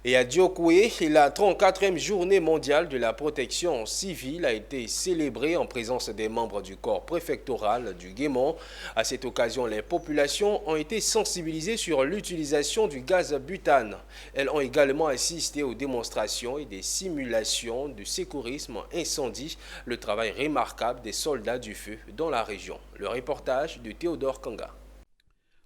Et à Diokoué, la 34e journée mondiale de la protection civile a été célébrée en présence des membres du corps préfectoral du Guémont. À cette occasion, les populations ont été sensibilisées sur l'utilisation du gaz butane. Elles ont également assisté aux démonstrations et des simulations de secourisme incendie, le travail remarquable des soldats du feu dans la région. Le reportage de Théodore Kanga.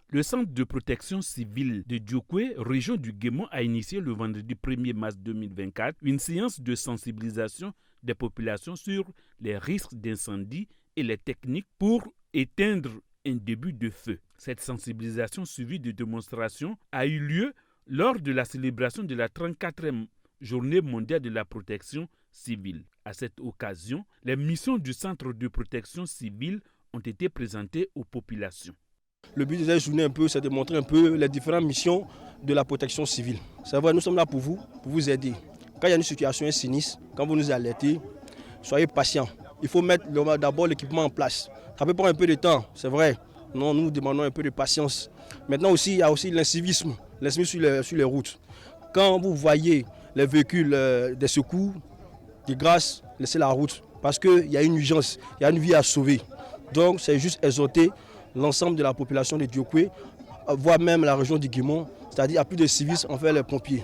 Le centre de protection civile de Diokoué, région du Guémont, a initié le vendredi 1er mars 2024 une séance de sensibilisation des populations sur les risques d'incendie et les techniques pour éteindre un début de feu. Cette sensibilisation suivie de démonstrations a eu lieu lors de la célébration de la 34e journée mondiale de la protection civile. À cette occasion, les missions du centre de protection civile ont été présentées aux populations. Le but de cette journée, c'est de montrer un peu les différentes missions de la protection civile. C'est vrai, nous sommes là pour vous aider. Quand il y a une situation sinistre, quand vous nous alertez, soyez patients. Il faut mettre d'abord l'équipement en place. Ça peut prendre un peu de temps, c'est vrai. Non, nous demandons un peu de patience. Maintenant aussi, il y a aussi l'incivisme sur les routes. Quand vous voyez les véhicules des secours, de grâce, laissez la route. Parce qu'il y a une urgence, il y a une vie à sauver. Donc c'est juste exhorter l'ensemble de la population de Diokoué, voire même la région du Guémont, c'est-à-dire à plus de civisme envers les pompiers.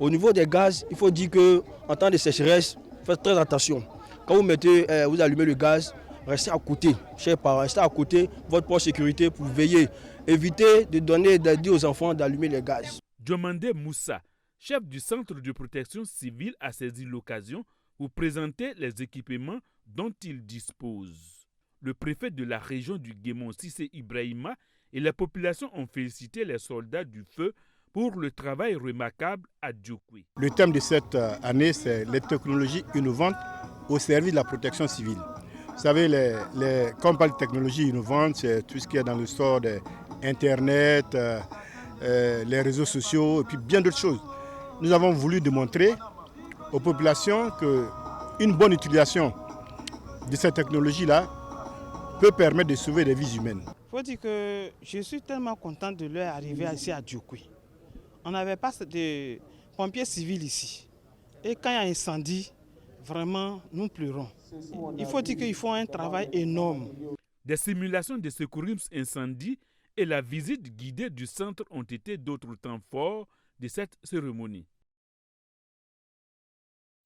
Au niveau des gaz, il faut dire qu'en temps de sécheresse, faites très attention. Quand vous allumez le gaz, restez à côté, chers parents, restez à côté, votre poste de sécurité pour veiller. Évitez de dire aux enfants d'allumer les gaz. Diomandé Moussa, chef du centre de protection civile, a saisi l'occasion pour présenter les équipements dont il dispose. Le préfet de la région du Guémont, Cissé Ibrahima, et la population ont félicité les soldats du feu pour le travail remarquable à Diokoué. Le thème de cette année, c'est les technologies innovantes au service de la protection civile. Vous savez, quand on parle de technologies innovantes, c'est tout ce qui est dans le sort d'Internet, les réseaux sociaux et puis bien d'autres choses. Nous avons voulu démontrer aux populations qu'une bonne utilisation de cette technologie-là peut permettre de sauver des vies humaines. Il faut dire que je suis tellement content de leur arriver ici à Diokoué. On n'avait pas de pompiers civils ici. Et quand il y a un incendie, vraiment, nous pleurons. Il faut dire qu'ils font un travail énorme. Des simulations de secourisme incendie et la visite guidée du centre ont été d'autres temps forts de cette cérémonie.